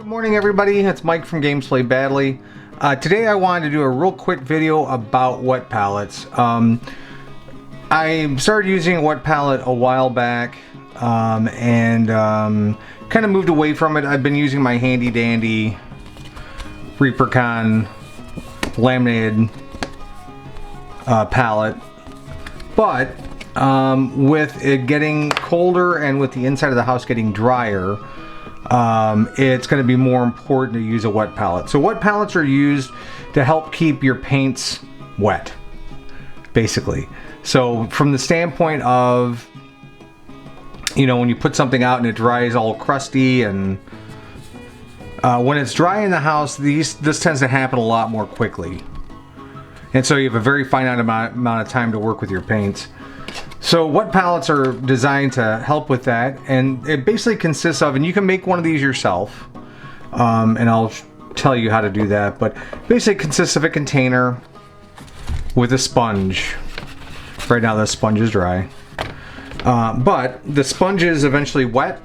Morning everybody, it's Mike from Games Play Badly. Today I wanted to do a real quick video about wet palettes. I started using a wet palette a while back and kind of moved away from it. I've been using my handy dandy Reapercon laminated palette, but with it getting colder and with the inside of the house getting drier, it's going to be more important to use a wet palette. So wet palettes are used to help keep your paints wet, basically. So from the standpoint of, you know, when you put something out and it dries all crusty, and when it's dry in the house, this tends to happen a lot more quickly. And so you have a very finite amount of time to work with your paints. So wet palettes are designed to help with that, and it basically consists of, and you can make one of these yourself, and I'll tell you how to do that, but basically it consists of a container with a sponge. Right now the sponge is dry, but the sponge is eventually wet,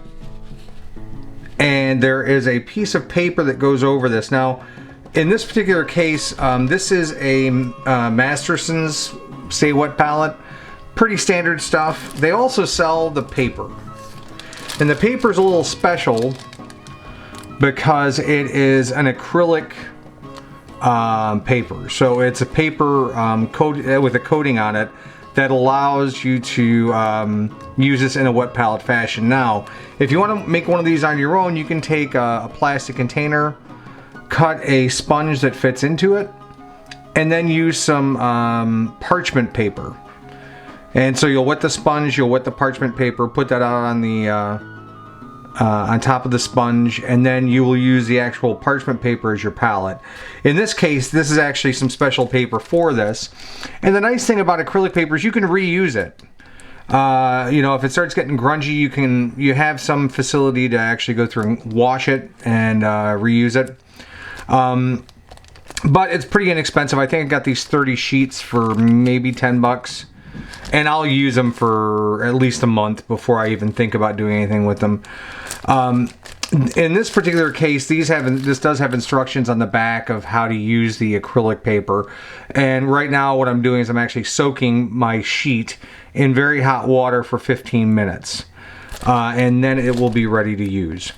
and there is a piece of paper that goes over this. Now in this particular case, this is a Masterson's Stay Wet palette. Pretty standard stuff. They also sell the paper, and the paper is a little special because it is an acrylic paper. So it's a paper with a coating on it that allows you to use this in a wet palette fashion. Now, if you want to make one of these on your own, you can take a plastic container, cut a sponge that fits into it, and then use some parchment paper. And so you'll wet the sponge, you'll wet the parchment paper, put that out on the on top of the sponge, and then you will use the actual parchment paper as your palette. In this case, this is actually some special paper for this. And the nice thing about acrylic paper is you can reuse it. You know, if it starts getting grungy, you have some facility to actually go through and wash it and reuse it. But it's pretty inexpensive. I think I got these 30 sheets for maybe 10 bucks. And I'll use them for at least a month before I even think about doing anything with them. In this particular case, this does have instructions on the back of how to use the acrylic paper. And right now what I'm doing is I'm actually soaking my sheet in very hot water for 15 minutes. And then it will be ready to use.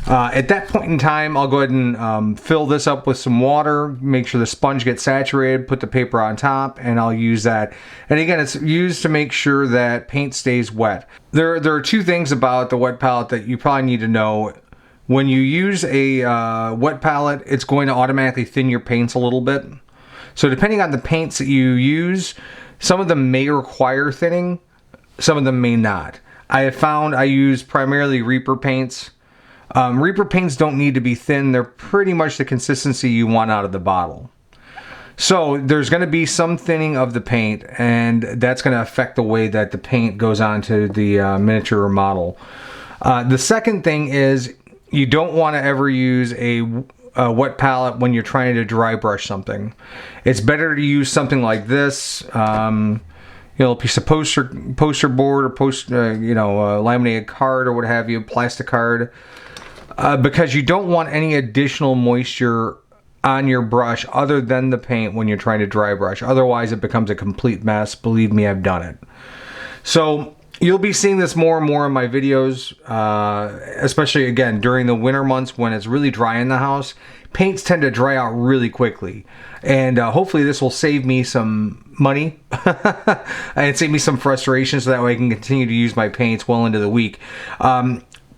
At that point in time, I'll go ahead and fill this up with some water, make sure the sponge gets saturated, put the paper on top, and I'll use that. And again, it's used to make sure that paint stays wet. There are two things about the wet palette that you probably need to know. When you use a wet palette, it's going to automatically thin your paints a little bit. So depending on the paints that you use, some of them may require thinning, some of them may not. I have found I use primarily Reaper paints. Reaper paints don't need to be thin. They're pretty much the consistency you want out of the bottle. So there's going to be some thinning of the paint, and that's going to affect the way that the paint goes onto the miniature or model. The second thing is you don't want to ever use a wet palette when you're trying to dry brush something. It's better to use something like this. You know, a piece of poster board or laminated card or what have you, plastic card. Because you don't want any additional moisture on your brush other than the paint when you're trying to dry brush. Otherwise it becomes a complete mess. Believe me, I've done it. So you'll be seeing this more and more in my videos, especially again during the winter months when it's really dry in the house. Paints tend to dry out really quickly, and hopefully this will save me some money and save me some frustration, so that way I can continue to use my paints well into the week.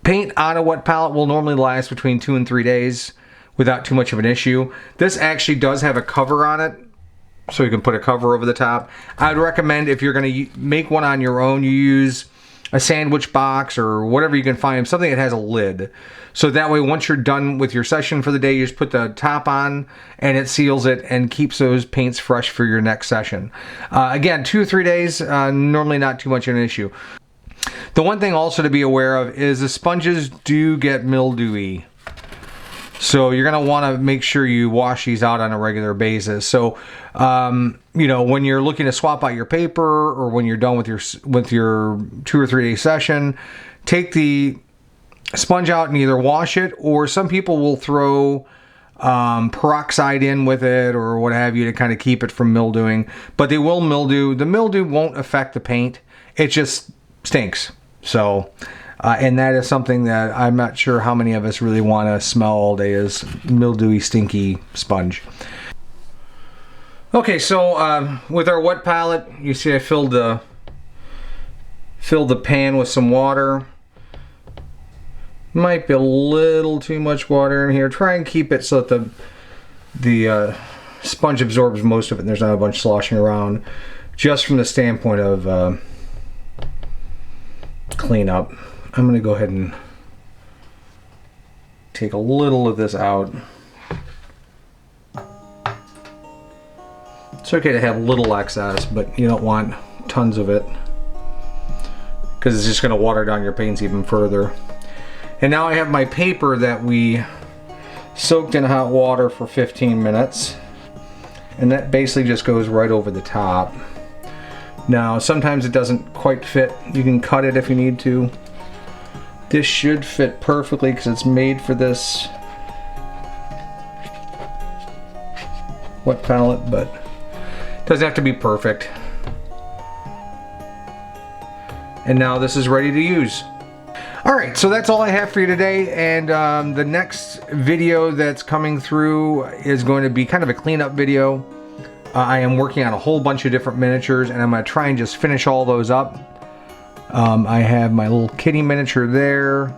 Paint on a wet palette will normally last between 2 and 3 days without too much of an issue. This actually does have a cover on it, so you can put a cover over the top. I'd recommend if you're going to make one on your own, you use a sandwich box or whatever you can find, something that has a lid. So that way once you're done with your session for the day, you just put the top on and it seals it and keeps those paints fresh for your next session. Again, 2 or 3 days, normally not too much of an issue. The one thing also to be aware of is the sponges do get mildewy. So you're going to want to make sure you wash these out on a regular basis. So, you know, when you're looking to swap out your paper or when you're done with your 2 or 3 day session, take the sponge out and either wash it, or some people will throw peroxide in with it or what have you to kind of keep it from mildewing. But they will mildew. The mildew won't affect the paint. It just stinks. So, and that is something that I'm not sure how many of us really want to smell all day, is mildewy, stinky sponge. Okay, so with our wet palette, you see I filled the pan with some water. Might be a little too much water in here. Try and keep it so that the sponge absorbs most of it and there's not a bunch sloshing around, just from the standpoint of cleanup. I'm going to go ahead and take a little of this out. It's okay to have little excess, but you don't want tons of it, because it's just going to water down your paints even further. And now I have my paper that we soaked in hot water for 15 minutes. And that basically just goes right over the top. Now, sometimes it doesn't quite fit. You can cut it if you need to. This should fit perfectly because it's made for this wet palette, but it doesn't have to be perfect. And now this is ready to use. Alright, so that's all I have for you today, and the next video that's coming through is going to be kind of a cleanup video. I am working on a whole bunch of different miniatures, and I'm going to try and just finish all those up. I have my little kitty miniature there.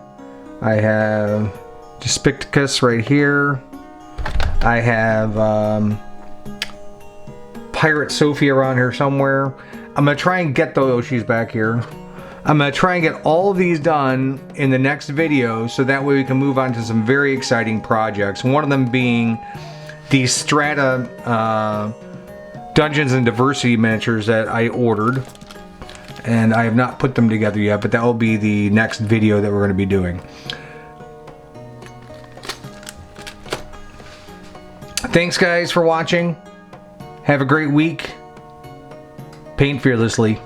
I have Despicticus right here. I have Pirate Sophie around here somewhere. I'm going to try and get those. She's back here. I'm going to try and get all of these done in the next video, so that way we can move on to some very exciting projects. One of them being these Strata Dungeons and Diversity miniatures that I ordered. And I have not put them together yet, but that will be the next video that we're going to be doing. Thanks guys for watching. Have a great week. Paint fearlessly.